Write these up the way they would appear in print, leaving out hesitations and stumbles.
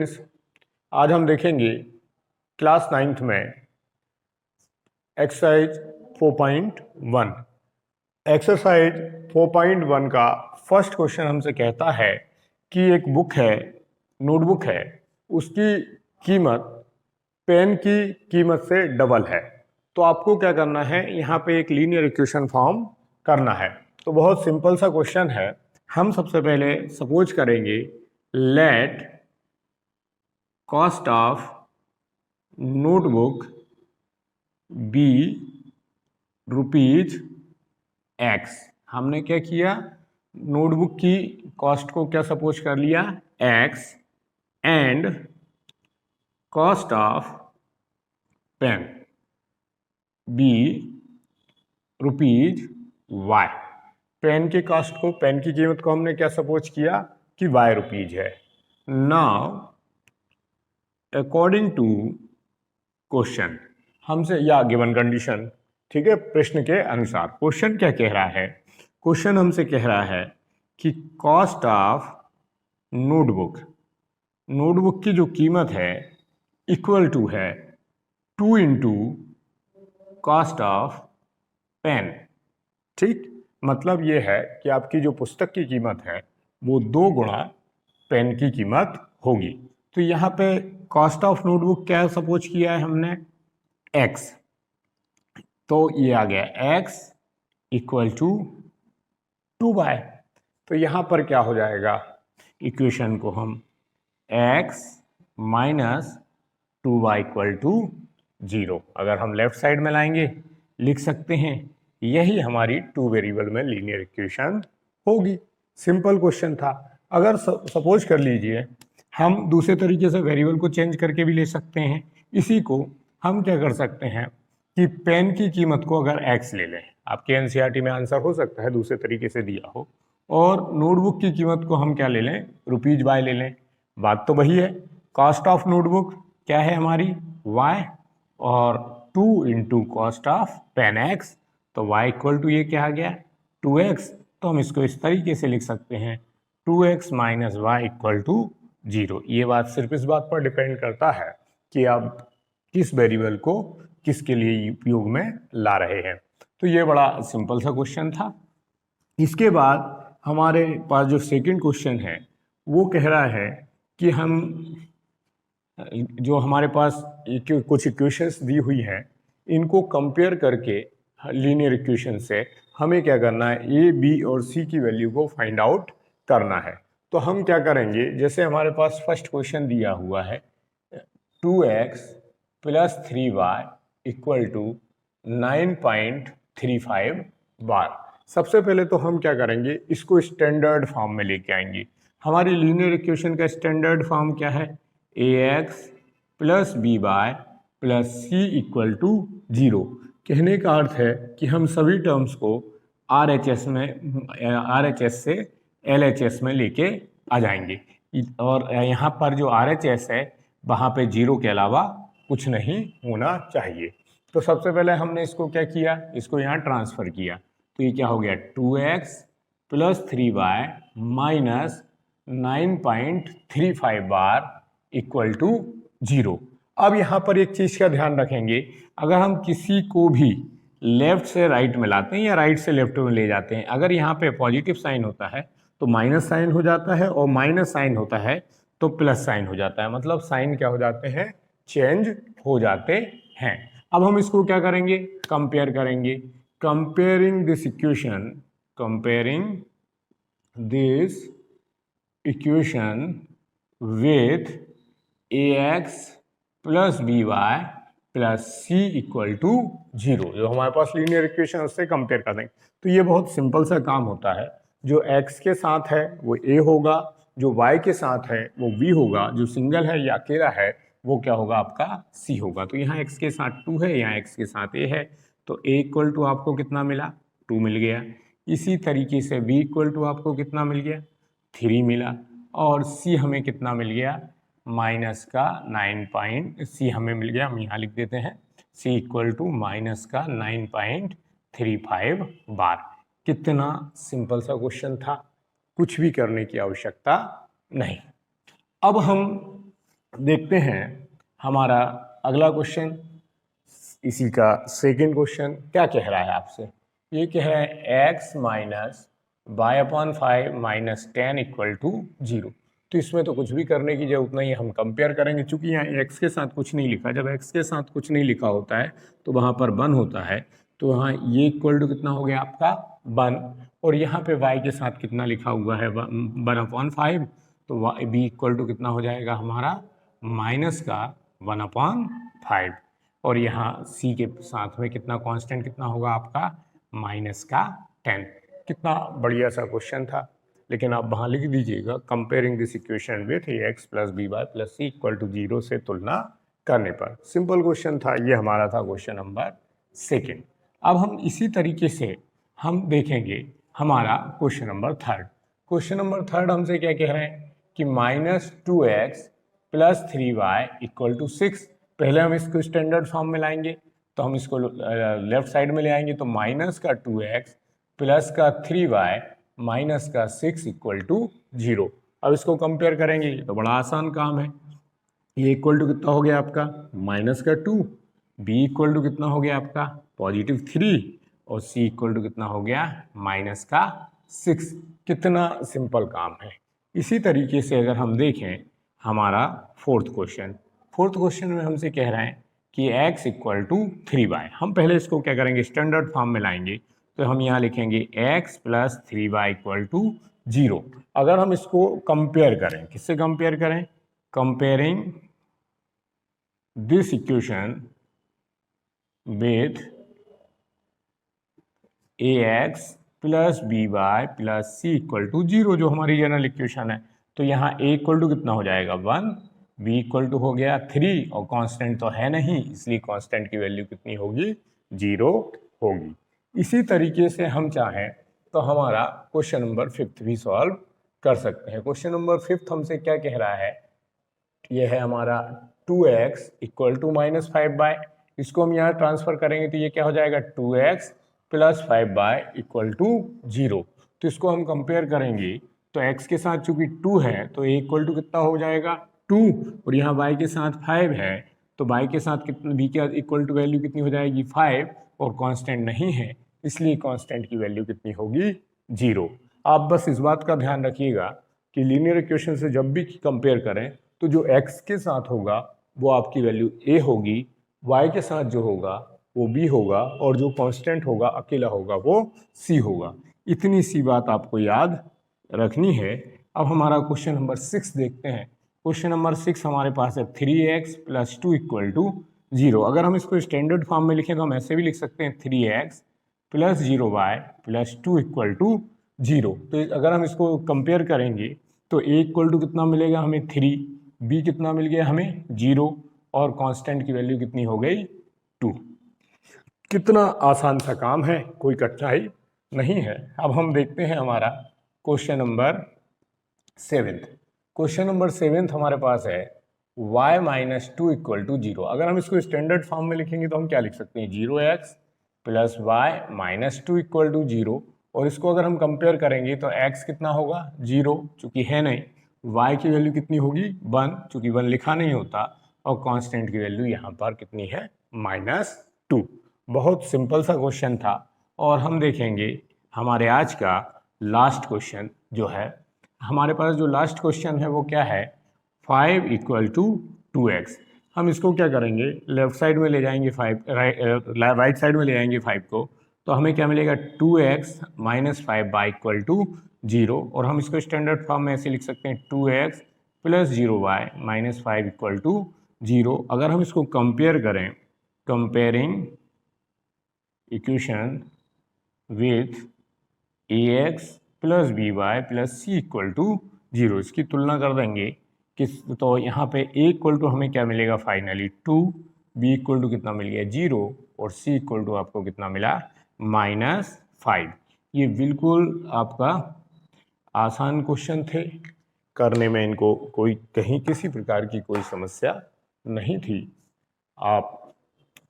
आज हम देखेंगे क्लास 9th में एक्सरसाइज 4.1। एक्सरसाइज 4.1 का फर्स्ट क्वेश्चन हमसे कहता है कि एक बुक है, नोटबुक है, उसकी कीमत पेन की कीमत से डबल है। तो आपको क्या करना है, यहाँ पे एक लीनियर इक्वेशन फॉर्म करना है। तो बहुत सिंपल सा क्वेश्चन है। हम सबसे पहले सपोज करेंगे let cost of notebook be rupees x. हमने क्या किया, नोटबुक की कॉस्ट को क्या सपोज कर लिया, x, and cost of pen be rupees y. Pen की कॉस्ट को, पेन की कीमत को हमने क्या सपोज किया कि वाई रुपीज है। नाउ अकॉर्डिंग टू क्वेश्चन हमसे, या गिवन कंडीशन, ठीक है, प्रश्न के अनुसार क्वेश्चन क्या कह रहा है, क्वेश्चन हमसे कह रहा है कि कॉस्ट ऑफ नोटबुक, नोटबुक की जो कीमत है इक्वल टू है 2 इंटू कॉस्ट ऑफ पेन। ठीक, मतलब ये है कि आपकी जो पुस्तक की कीमत है वो 2 गुणा पेन की कीमत होगी। तो यहाँ पे कॉस्ट ऑफ नोटबुक क्या सपोज किया है हमने, x, तो ये आ गया x इक्वल टू 2y। तो यहाँ पर क्या हो जाएगा, इक्वेशन को हम x minus 2y equal to 0 अगर हम लेफ्ट साइड में लाएंगे लिख सकते हैं, यही हमारी 2 वेरिएबल में लीनियर इक्वेशन होगी। सिंपल क्वेश्चन था। अगर सपोज कर लीजिए हम दूसरे तरीके से वेरिएबल को चेंज करके भी ले सकते हैं। इसी को हम क्या कर सकते हैं कि पेन की कीमत को अगर x ले लें, आपके एनसीईआरटी में आंसर हो सकता है दूसरे तरीके से दिया हो, और नोटबुक की कीमत को हम क्या ले लें, रुपीज वाई ले लें। बात तो वही है, कॉस्ट ऑफ नोटबुक क्या है हमारी y, और 2 into cost of pen x, तो y इक्वल टू ये क्या आ गया 2x। तो हम इसको इस तरीके से लिख सकते हैं 2x minus Y equal to 0। ये बात सिर्फ इस बात पर डिपेंड करता है कि आप किस वेरिएबल को किसके लिए उपयोग में ला रहे हैं। तो ये बड़ा सिंपल सा क्वेश्चन था। इसके बाद हमारे पास जो सेकंड क्वेश्चन है वो कह रहा है कि हम, जो हमारे पास कुछ इक्वेशंस दी हुई हैं, इनको कंपेयर करके लीनियर इक्वेशन से हमें क्या करना है, ए, बी और सी की वैल्यू को फाइंड आउट करना है। तो हम क्या करेंगे, जैसे हमारे पास फर्स्ट क्वेश्चन दिया हुआ है 2x plus 3y equal to 9.35 बार। सबसे पहले तो हम क्या करेंगे, इसको स्टैंडर्ड फॉर्म में लेके आएंगे। हमारी लीनियर इक्वेशन का स्टैंडर्ड फॉर्म क्या है, ax plus b y plus c equal to 0। कहने का अर्थ है कि हम सभी टर्म्स को RHS में, RHS से LHS में लेके आ जाएंगे, और यहाँ पर जो RHS है वहाँ पे 0 के अलावा कुछ नहीं होना चाहिए। तो सबसे पहले हमने इसको क्या किया, इसको यहाँ ट्रांसफर किया। तो ये क्या हो गया 2x प्लस 3y माइनस 9.35 बार इक्वल टू 0। अब यहाँ पर एक चीज़ का ध्यान रखेंगे, अगर हम किसी को भी लेफ्ट से राइट में लाते हैं या राइट से लेफ्ट में ले जाते हैं, अगर यहाँ पे पॉजिटिव साइन होता है तो माइनस साइन हो जाता है, और माइनस साइन होता है तो प्लस साइन हो जाता है। मतलब साइन क्या हो जाते हैं, चेंज हो जाते हैं। अब हम इसको क्या करेंगे, कंपेयर करेंगे। Comparing this equation, comparing this equation with ax plus b y plus c equal to 0, जो हमारे पास लीनियर इक्वेशन उससे कंपेयर कर देंगे। तो ये बहुत सिंपल सा काम होता है। जो x के साथ है वो a होगा, जो y के साथ है वो b होगा, जो सिंगल है या अकेला है वो क्या होगा, आपका c होगा। तो यहाँ x के साथ 2 है, यहाँ x के साथ a है, तो a इक्वल टू आपको कितना मिला, 2 मिल गया। इसी तरीके से b इक्वल टू आपको कितना मिल गया, 3 मिला, और c हमें कितना मिल गया, माइनस का 9 सी हमें मिल गया, हम यहाँ लिख देते हैं c इक्वल टू माइनस का 9.35 बार। कितना सिंपल सा क्वेश्चन था, कुछ भी करने की आवश्यकता नहीं। अब हम देखते हैं हमारा अगला क्वेश्चन, इसी का सेकंड क्वेश्चन क्या कह रहा है आपसे। ये कह रहा है x minus y upon 5 minus 10 equal to 0। तो इसमें तो कुछ भी करने की जरूरत नहीं है, हम कंपेयर करेंगे। चूंकि यहाँ x के साथ कुछ नहीं लिखा, जब x के साथ कुछ नहीं लिखा होता है तो वहाँ पर 1 होता है, तो यहाँ ये इक्वल टू कितना हो गया आपका 1। और यहाँ पे y के साथ कितना लिखा हुआ है 1 अपॉन 5, तो b इक्वल टू कितना हो जाएगा हमारा माइनस का 1 अपॉन 5। और यहाँ c के साथ में कितना कांस्टेंट कितना होगा आपका माइनस का 10। कितना बढ़िया सा क्वेश्चन था, लेकिन आप वहाँ लिख दीजिएगा comparing this equation with x plus b y plus c equal to 0 से तुलना करने पर। सिंपल क्वेश्चन था, ये हमारा था क्वेश्चन नंबर सेकेंड। अब हम इसी तरीके से हम देखेंगे हमारा question number third. Question number third हमसे क्या कह रहे हैं कि minus 2x plus 3y equal to 6। पहले हम इसको स्टैंडर्ड फॉर्म में लाएंगे, तो हम इसको लेफ्ट साइड में ले आएंगे, तो माइनस का 2x प्लस का 3y माइनस का 6 इक्वल टू 0। अब इसको कंपेयर करेंगे, तो बड़ा आसान काम है। ये इक्वल टू कितना हो गया आपका माइनस का 2, बी इक्वल टू कितना हो गया आपका पॉजिटिव 3, और सी इक्वल टू कितना हो गया माइनस का 6। कितना सिंपल काम है। इसी तरीके से अगर हम देखें हमारा फोर्थ क्वेश्चन में हमसे कह रहे हैं कि x इक्वल टू 3y। हम पहले इसको क्या करेंगे स्टैंडर्ड फॉर्म में लाएंगे, तो हम यहाँ लिखेंगे x plus 3y equal to 0। अगर हम इसको कंपेयर करें, किससे कंपेयर करें, comparing this equation with ax plus b y plus c equal to 0, जो हमारी जनरल इक्वेशन है। तो यहाँ a इक्वल टू कितना हो जाएगा 1, b इक्वल टू हो गया 3, और कांस्टेंट तो है नहीं, इसलिए कांस्टेंट की वैल्यू कितनी होगी 0 होगी। इसी तरीके से हम चाहें तो हमारा क्वेश्चन नंबर 5 भी सॉल्व कर सकते हैं। क्वेश्चन नंबर 5 हमसे क्या कह रहा है, ये है हमारा 2x equal to minus 5y। इसको हम यहाँ ट्रांसफर करेंगे तो ये क्या हो जाएगा 2x plus 5y equal to 0। तो इसको हम कंपेयर करेंगे, तो x के साथ चूंकि 2 है तो a इक्वल टू कितना हो जाएगा 2, और यहाँ y के साथ 5 है, तो y के साथ कितना b के इक्वल टू वैल्यू कितनी हो जाएगी 5, और कांस्टेंट नहीं है, इसलिए कांस्टेंट की वैल्यू कितनी होगी 0। आप बस इस बात का ध्यान रखिएगा कि लीनियर इक्वेशन से जब भी कंपेयर करें तो जो x के साथ होगा वो आपकी वैल्यू a होगी, y के साथ जो होगा वो b होगा, और जो कांस्टेंट होगा अकेला होगा वो c होगा। इतनी सी बात आपको याद रखनी है। अब हमारा क्वेश्चन नंबर 6 देखते हैं। क्वेश्चन नंबर 6 हमारे पास है 3x प्लस 2 इक्वल टू 0। अगर हम इसको स्टैंडर्ड फॉर्म में लिखें तो हम ऐसे भी लिख सकते हैं 3x plus 0y plus 2 equal to 0। तो अगर हम इसको कंपेयर करेंगे तो a इक्वल टू कितना मिलेगा हमें 3, b कितना मिल गया हमें 0, और कांस्टेंट की वैल्यू कितनी हो गई 2। कितना आसान सा काम है, कोई कठिनाई नहीं है। अब हम देखते हैं हमारा क्वेश्चन नंबर 7। क्वेश्चन नंबर 7 हमारे पास है y माइनस 2 इक्वल टू 0। अगर हम इसको स्टैंडर्ड फॉर्म में लिखेंगे तो हम क्या लिख सकते हैं 0x plus y minus 2 equal to 0, और इसको अगर हम कंपेयर करेंगे तो x कितना होगा 0 चूंकि है नहीं, y की वैल्यू कितनी होगी 1 चूंकि 1 लिखा नहीं होता, और कांस्टेंट की वैल्यू यहाँ पर कितनी है -2। बहुत सिंपल सा क्वेश्चन था। और हम देखेंगे हमारे आज का लास्ट क्वेश्चन जो है, हमारे पास जो लास्ट क्वेश्चन है वो क्या है 5 इक्वल टू 2x। हम इसको क्या करेंगे लेफ्ट साइड में ले जाएंगे 5, राइट साइड में ले जाएंगे 5 को, तो हमें क्या मिलेगा 2x minus 5 by equal to 0, और हम इसको स्टैंडर्ड फॉर्म में ऐसे लिख सकते हैं 2x plus 0y minus 5 equal to 0। अगर हम इसको कंपेयर करें, comparing equation with ax plus b y plus c equal to 0, इसकी तुलना कर देंगे किस, तो यहाँ पे a इक्वल टू हमें क्या मिलेगा फाइनली 2, b इक्वल टू कितना मिल गया 0, और c इक्वल टू आपको कितना मिला -5। ये बिल्कुल आपका आसान क्वेश्चन थे, करने में इनको कोई कहीं किसी प्रकार की कोई समस्या नहीं थी। आप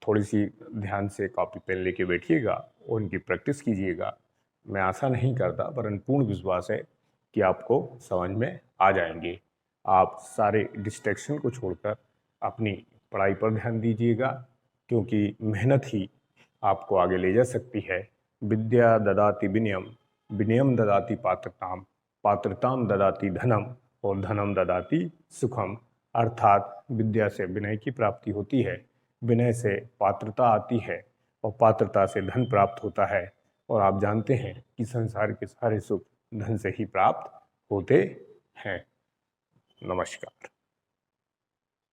थोड़ी सी ध्यान से कॉपी पेन लेके बैठिएगा और उनकी प्रैक्टिस कीजिएगा। मैं आशा नहीं करता, पर पूर्ण विश्वास है कि आपको समझ में आ जाएंगे। आप सारे डिस्ट्रैक्शन को छोड़कर अपनी पढ़ाई पर ध्यान दीजिएगा, क्योंकि मेहनत ही आपको आगे ले जा सकती है। विद्या ददाति विनयम, विनयम ददाति पात्रताम, पात्रताम ददाति धनम और धनम ददाति सुखम। अर्थात विद्या से विनय की प्राप्ति होती है, विनय से पात्रता आती है और पात्रता से धन प्राप्त होता है। और आप जानते हैं कि संसार के सारे सुख धन से ही प्राप्त होते हैं। नमस्कार।